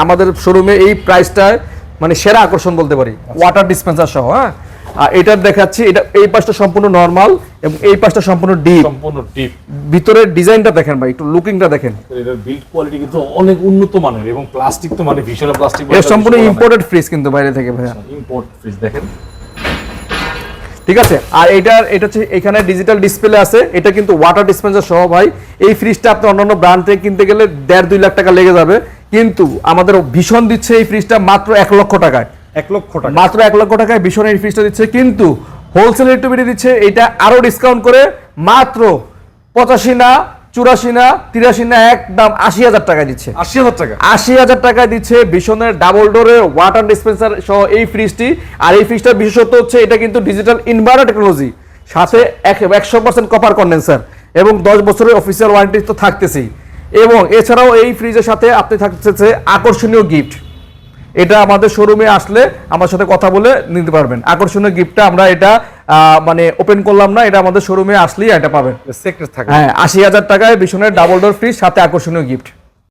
আমাদের শোরুমে এই প্রাইসটা মানে সেরা আকর্ষণ বলতে পারি, ওয়াটার ডিসপেন্সার সহ। হ্যাঁ, আর এটা দেখাচ্ছি, এটা এই পাশটা সম্পূর্ণ নরমাল এবং এই পাশটা সম্পূর্ণ ডিপ। ভিতরের ডিজাইনটা দেখেন ভাই, একটু লুকিংটা দেখেন। এটার বিল্ড কোয়ালিটি কিন্তু অনেক উন্নত মানের এবং প্লাস্টিক তো মানে ভীষণ প্লাস্টিক। এটা সম্পূর্ণ ইম্পোর্টেড ফ্রিজ কিন্তু বাইরে থেকে ভাইয়া, ইম্পোর্ট ফ্রিজ দেখেন। ঠিক আছে। আর এটা হচ্ছে এখানে ডিজিটাল ডিসপ্লে আছে, এটা কিন্তু ওয়াটার ডিসপেন্সার সহ ভাই। এই ফ্রিজটা আপনি অন্যান্য ব্র্যান্ড থেকে কিনতে গেলে 1.5-2 লাখ টাকা লেগে যাবে, কিন্তু আমাদের ভীষণ দিচ্ছে এই ফ্রিজটা মাত্র 1 লক্ষ টাকায়। 1 লক্ষ টাকা, মাত্র 1 লক্ষ টাকায় ভীষণ এই ফ্রিজটা দিচ্ছে, কিন্তু হোলসেল রেট বেরিয়ে দিচ্ছে এটা আরো ডিসকাউন্ট করে মাত্র 85 না 84 না 83 না, একদম 80,000 টাকায় দিচ্ছে। 80,000 টাকা, 80,000 টাকায় দিচ্ছে ভীষণের ডাবল ডোরের ওয়াটার ডিসপেন্সার সহ এই ফ্রিজটি। আর এই ফ্রিজটার বিশেষত্ব হচ্ছে এটা কিন্তু ডিজিটাল ইনভার্টার টেকনোলজি, সাথে 100% কপার কন্ডেন্সার এবং 10 বছরের অফিসিয়াল ওয়ারেন্টি তো থাকতেছেই। এবং এছাড়াও এই ফ্রিজের সাথে আপনি থাকতেছে আকর্ষণীয় গিফট। এটা আমাদের শোরুমে আসলে আমার সাথে কথা বলে নিতে পারবেন। আকর্ষণীয় গিফটটা আমরা এটা মানে ওপেন করলাম না, এটা আমাদের শোরুমে আসলেই এটা পাবেন। সেক্টর থাকে। হ্যাঁ, 80,000 টাকায় ভীষণের ডাবল ডোর ফ্রিজ সাথে আকর্ষণীয় গিফট।